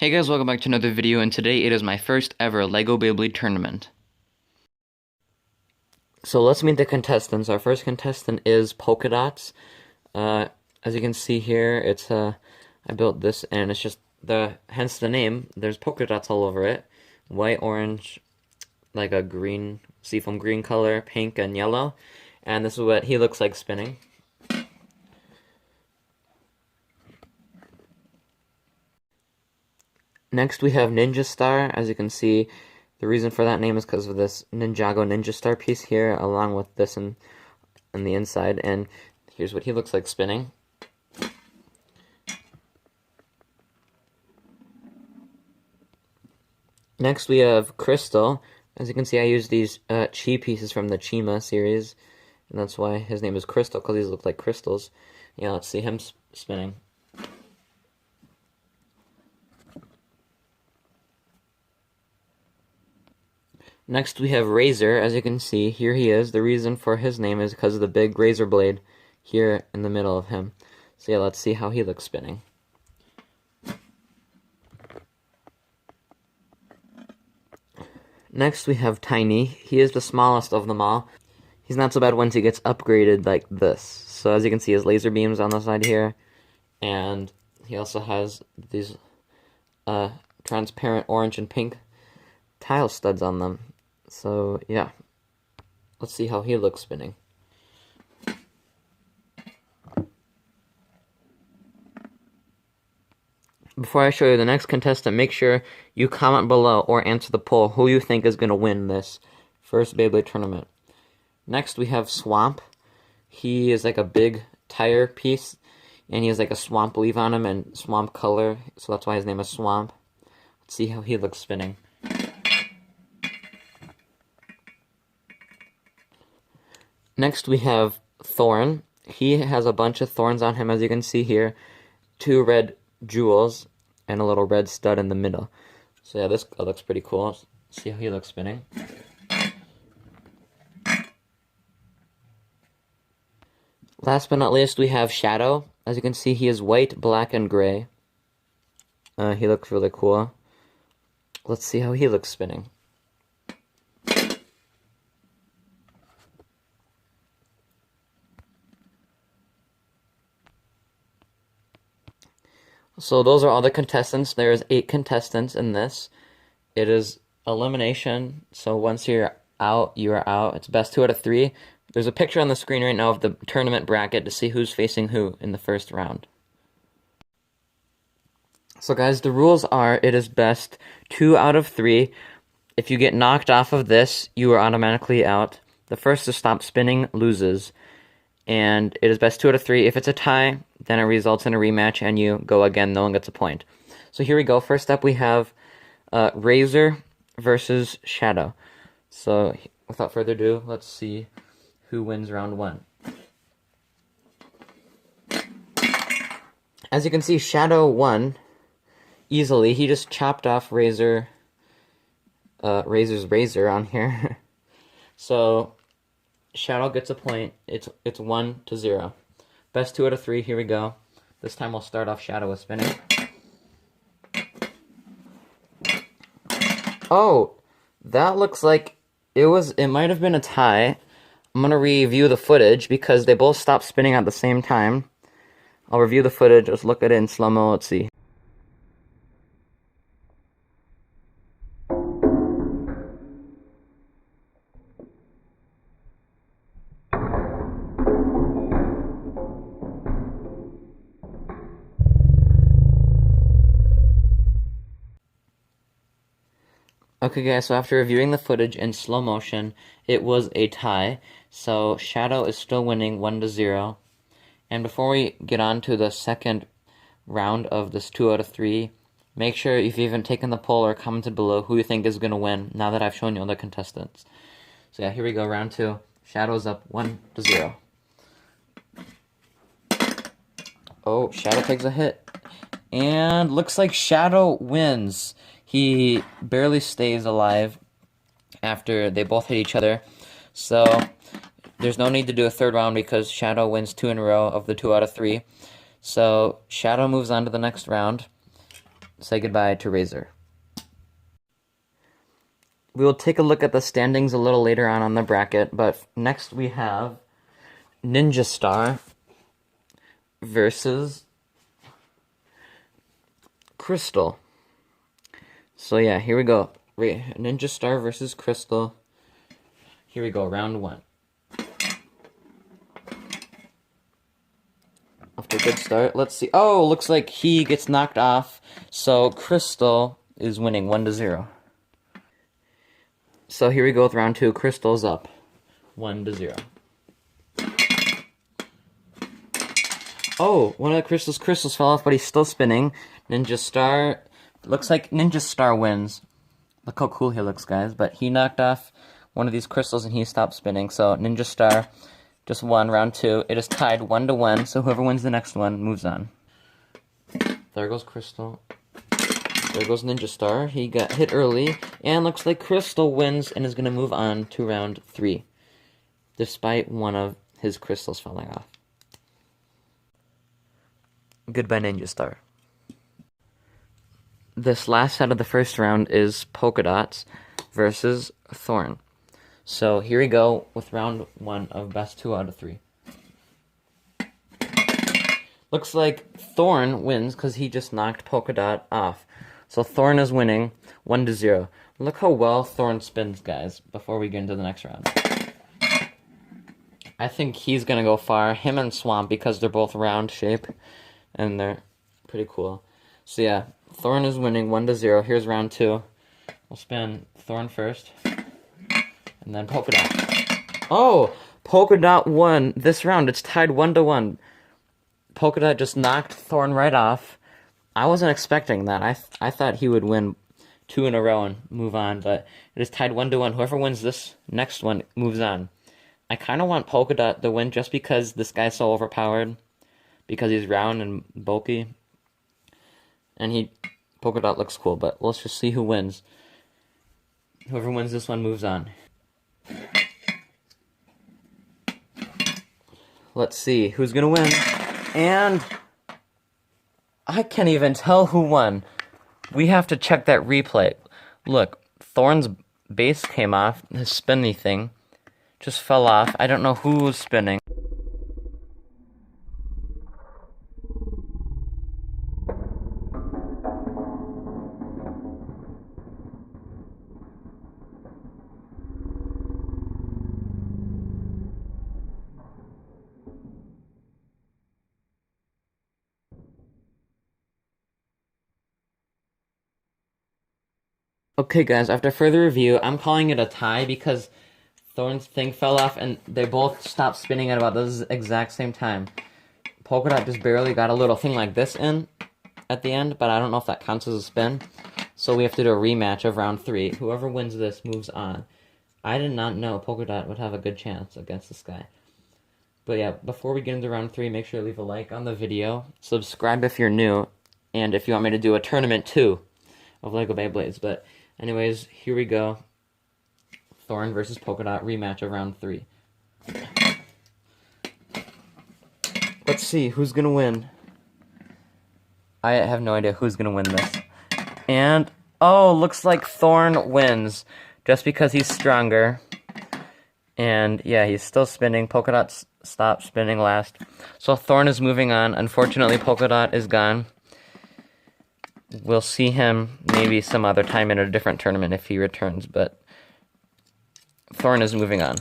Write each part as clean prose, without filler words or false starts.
Hey guys, welcome back to another video, and today it is my first ever Lego Beyblade Tournament. So let's meet the contestants. Our first contestant is Polka Dots. As you can see here, it's I built this, and it's just hence the name. There's polka dots all over it. White, orange, like a green, seafoam green color, pink, and yellow. And this is what he looks like spinning. Next we have Ninja Star. As you can see, the reason for that name is because of this Ninjago Ninja Star piece here, along with this on the inside. And here's what he looks like spinning. Next we have Crystal. As you can see, I used these chi pieces from the Chima series, and that's why his name is Crystal, because these look like crystals. Yeah, let's see him spinning. Next we have Razor. As you can see, here he is. The reason for his name is because of the big razor blade here in the middle of him. So yeah, let's see how he looks spinning. Next we have Tiny. He is the smallest of them all. He's not so bad once he gets upgraded like this. So as you can see, his laser beams on the side here, and he also has these transparent orange and pink tile studs on them. So yeah, let's see how he looks spinning. Before I show you the next contestant, make sure you comment below or answer the poll who you think is going to win this first Beyblade tournament. Next we have Swamp. He is like a big tire piece, and he has like a swamp leaf on him and swamp color, so that's why his name is Swamp. Let's see how he looks spinning. Next we have Thorn. He has a bunch of thorns on him, as you can see here. 2 red jewels and a little red stud in the middle. So yeah, this looks pretty cool. Let's see how he looks spinning. Last but not least, we have Shadow. As you can see, he is white, black, and gray. He looks really cool. Let's see how he looks spinning. So those are all the contestants. There's 8 contestants in this. It is elimination, so once you're out, you are out. It's best 2 out of 3. There's a picture on the screen right now of the tournament bracket to see who's facing who in the first round. So guys, the rules are it is best 2 out of 3. If you get knocked off of this, you are automatically out. The first to stop spinning loses. And it is best 2 out of 3. If it's a tie, then it results in a rematch and you go again. No one gets a point. So here we go. First up, we have Razor versus Shadow. So without further ado, let's see who wins round 1. As you can see, Shadow won easily. He just chopped off Razor's razor on here. So Shadow gets a point. It's 1-0. Best 2 out of 3. Here we go. This time we'll start off Shadow with spinning. Oh, that looks like it might have been a tie. I'm gonna review the footage because they both stopped spinning at the same time. I'll review the footage. Let's look at it in slow-mo. Let's see. Okay guys, so after reviewing the footage in slow motion, it was a tie. So Shadow is still winning 1-0. And before we get on to the second round of this 2 out of 3, make sure if you've even taken the poll or commented below who you think is going to win now that I've shown you all the contestants. So yeah, here we go, round 2. Shadow's up 1-0. Oh, Shadow takes a hit. And looks like Shadow wins. He barely stays alive after they both hit each other. So there's no need to do a third round because Shadow wins 2 in a row of the 2 out of 3. So Shadow moves on to the next round. say goodbye to Razor. We will take a look at the standings a little later on the bracket, but next we have Ninja Star versus Crystal. So yeah, here we go. Ninja Star versus Crystal. Here we go, round 1. After a good start, let's see. Oh, looks like he gets knocked off, so Crystal is winning 1-0. So here we go with round 2. Crystal's up 1-0. Oh, one of the crystals fell off, but he's still spinning. Ninja Star, looks like Ninja Star wins. Look how cool he looks, guys. But he knocked off one of these crystals and he stopped spinning. So Ninja Star just won round 2. It is tied 1-1, so whoever wins the next one moves on. There goes Crystal. There goes Ninja Star. He got hit early, and looks like Crystal wins and is going to move on to round 3, despite one of his crystals falling off. Goodbye, Ninja Star. This last set of the first round is Polka Dots versus Thorn. So here we go with round 1 of best 2 out of 3. Looks like Thorn wins because he just knocked Polka Dot off. So Thorn is winning 1-0. Look how well Thorn spins, guys, before we get into the next round. I think he's going to go far, him and Swamp, because they're both round shape, and they're pretty cool. So yeah, Thorn is winning 1-0. Here's round 2. We'll spin Thorn first, and then Polka Dot. Oh, Polka Dot won this round. It's tied 1-1. Polka Dot just knocked Thorn right off. I wasn't expecting that. I thought he would win 2 in a row and move on, but it is tied 1-1. Whoever wins this next one moves on. I kind of want Polka Dot to win just because this guy's so overpowered, because he's round and bulky, and Polka Dot looks cool, but let's just see who wins. Whoever wins this one moves on. Let's see who's gonna win, and I can't even tell who won. We have to check that replay. Look, Thorn's base came off, his spinny thing just fell off. I don't know who was spinning. Okay, guys, after further review, I'm calling it a tie because Thorn's thing fell off and they both stopped spinning at about the exact same time. Polka Dot just barely got a little thing like this in at the end, but I don't know if that counts as a spin. So we have to do a rematch of round 3. Whoever wins this moves on. I did not know Polka Dot would have a good chance against this guy. But yeah, before we get into round 3, make sure to leave a like on the video, subscribe if you're new, and if you want me to do a tournament too of Lego Beyblades. But anyways, here we go. Thorn versus Polka Dot rematch of round 3. Let's see who's gonna win. I have no idea who's gonna win this. And oh, looks like Thorn wins just because he's stronger. And yeah, he's still spinning. Polka Dot stopped spinning last. So Thorn is moving on. Unfortunately, Polka Dot is gone. We'll see him maybe some other time in a different tournament if he returns, but Thorn is moving on.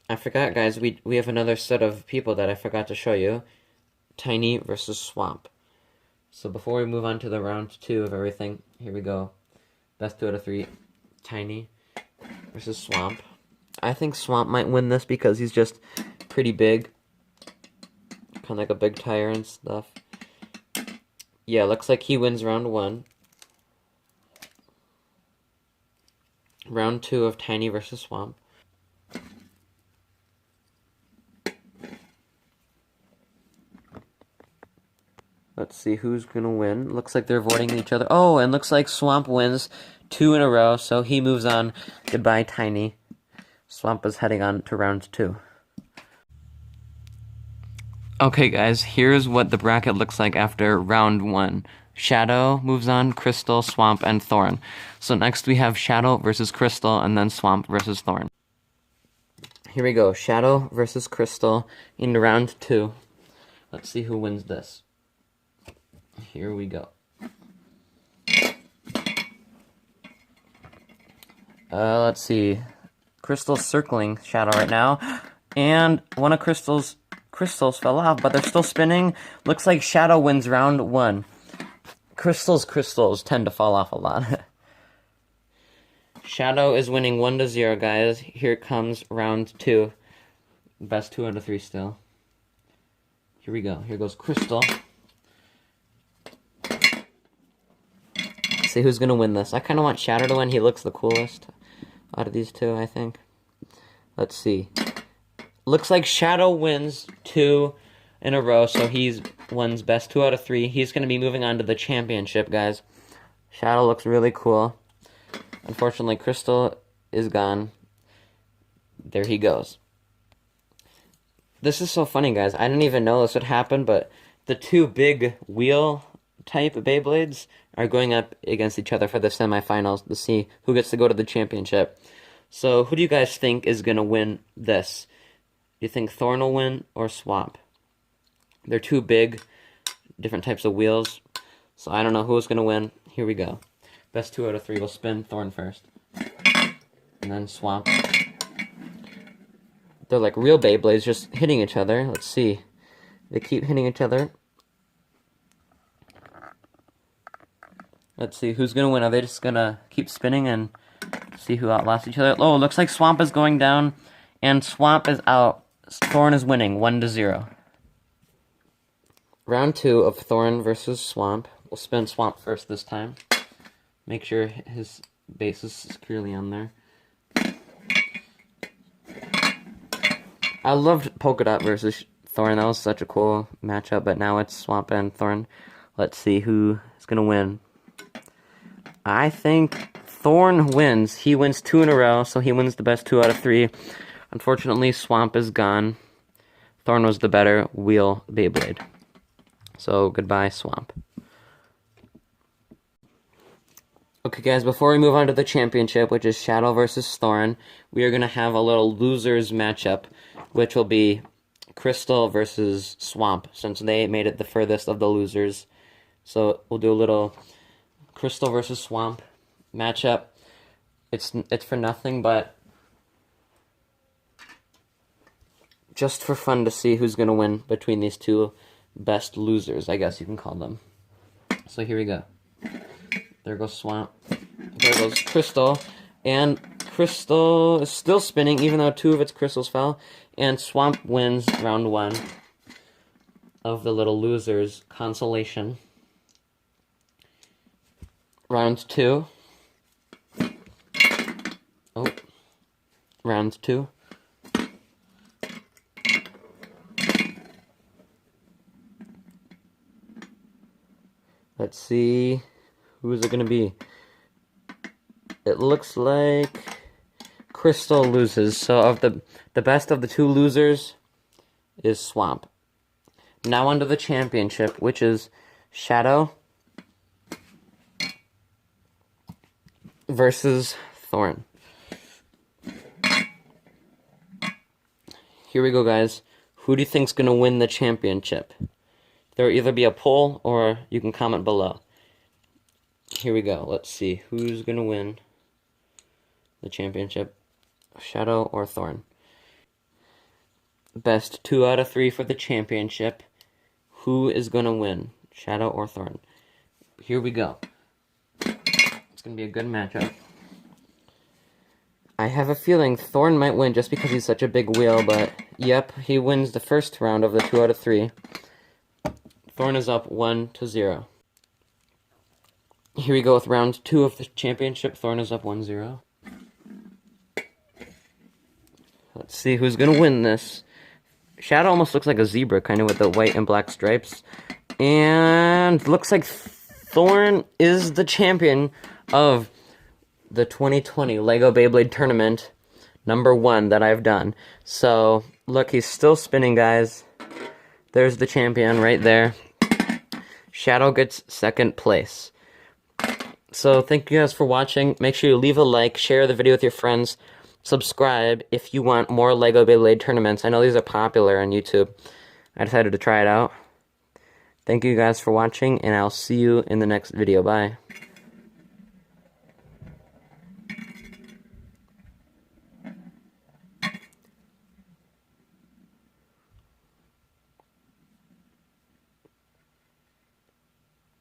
I forgot, guys, we have another set of people that I forgot to show you. Tiny versus Swamp. So before we move on to the round 2 of everything, here we go. Best 2 out of 3. Tiny versus Swamp. I think Swamp might win this because he's just pretty big. Kind of like a big tire and stuff. Yeah, looks like he wins round 1. Round 2 of Tiny versus Swamp. Let's see who's gonna win. Looks like they're avoiding each other. Oh, and looks like Swamp wins 2 in a row, so he moves on. Goodbye, Tiny. Swamp is heading on to round 2. Okay, guys, here's what the bracket looks like after round 1. Shadow moves on, Crystal, Swamp, and Thorn. So next we have Shadow versus Crystal, and then Swamp versus Thorn. Here we go, Shadow versus Crystal in round 2. Let's see who wins this. Here we go. Let's see. Crystal's circling Shadow right now, and one of Crystal's crystals fell off, but they're still spinning. Looks like Shadow wins round 1. Crystals tend to fall off a lot. Shadow is winning 1-0, guys. Here comes round 2. Best 2 out of 3 still. Here we go. Here goes Crystal. Let's see who's gonna win this. I kind of want Shadow to win. He looks the coolest out of these two, I think. Let's see. Looks like Shadow wins 2 in a row, so he's wins best 2 out of 3. He's going to be moving on to the championship, guys. Shadow looks really cool. Unfortunately, Crystal is gone. There he goes. This is so funny, guys. I didn't even know this would happen, but the 2 big wheel-type Beyblades are going up against each other for the semifinals to see who gets to go to the championship. So, who do you guys think is going to win this? Do you think Thorn will win or Swamp? They're 2 big, different types of wheels. So I don't know who's going to win. Here we go. Best 2 out of 3. We'll spin Thorn first. And then Swamp. They're like real Beyblades just hitting each other. Let's see. They keep hitting each other. Let's see who's going to win. Are they just going to keep spinning and see who outlasts each other? Oh, looks like Swamp is going down. And Swamp is out. Thorn is winning 1-0. Round 2 of Thorn versus Swamp. We'll spin Swamp first this time. Make sure his base is securely on there. I loved Polka Dot versus Thorn. That was such a cool matchup, but now it's Swamp and Thorn. Let's see who is going to win. I think Thorn wins. He wins 2 in a row, so he wins the best 2 out of 3. Unfortunately, Swamp is gone. Thorn was the better wheel Beyblade. So, goodbye, Swamp. Okay, guys, before we move on to the championship, which is Shadow versus Thorn, we are going to have a little losers matchup, which will be Crystal versus Swamp, since they made it the furthest of the losers. So, we'll do a little Crystal versus Swamp matchup. It's for nothing, but just for fun to see who's going to win between these 2 best losers, I guess you can call them. So here we go. There goes Swamp. There goes Crystal. And Crystal is still spinning, even though 2 of its crystals fell. And Swamp wins round 1 of the little losers consolation. Round 2. Oh. Round 2. Let's see, who is it going to be? It looks like Crystal loses. So of the best of the 2 losers is Swamp. Now on to the championship, which is Shadow versus Thorn. Here we go, guys. Who do you think's going to win the championship? There will either be a poll or you can comment below. Here we go. Let's see who's going to win the championship, Shadow or Thorn. Best 2 out of 3 for the championship. Who is going to win, Shadow or Thorn? Here we go. It's going to be a good matchup. I have a feeling Thorn might win just because he's such a big wheel, but yep, he wins the first round of the 2 out of 3. Thorn is up 1-0. Here we go with round 2 of the championship. Thorn is up 1-0. Let's see who's going to win this. Shadow almost looks like a zebra, kind of with the white and black stripes. And looks like Thorn is the champion of the 2020 Lego Beyblade Tournament, #1 that I've done. So, look, he's still spinning, guys. There's the champion right there. Shadow gets second place. So thank you guys for watching. Make sure you leave a like, share the video with your friends, subscribe if you want more Lego Beyblade tournaments. I know these are popular on YouTube. I decided to try it out. Thank you guys for watching, and I'll see you in the next video. Bye.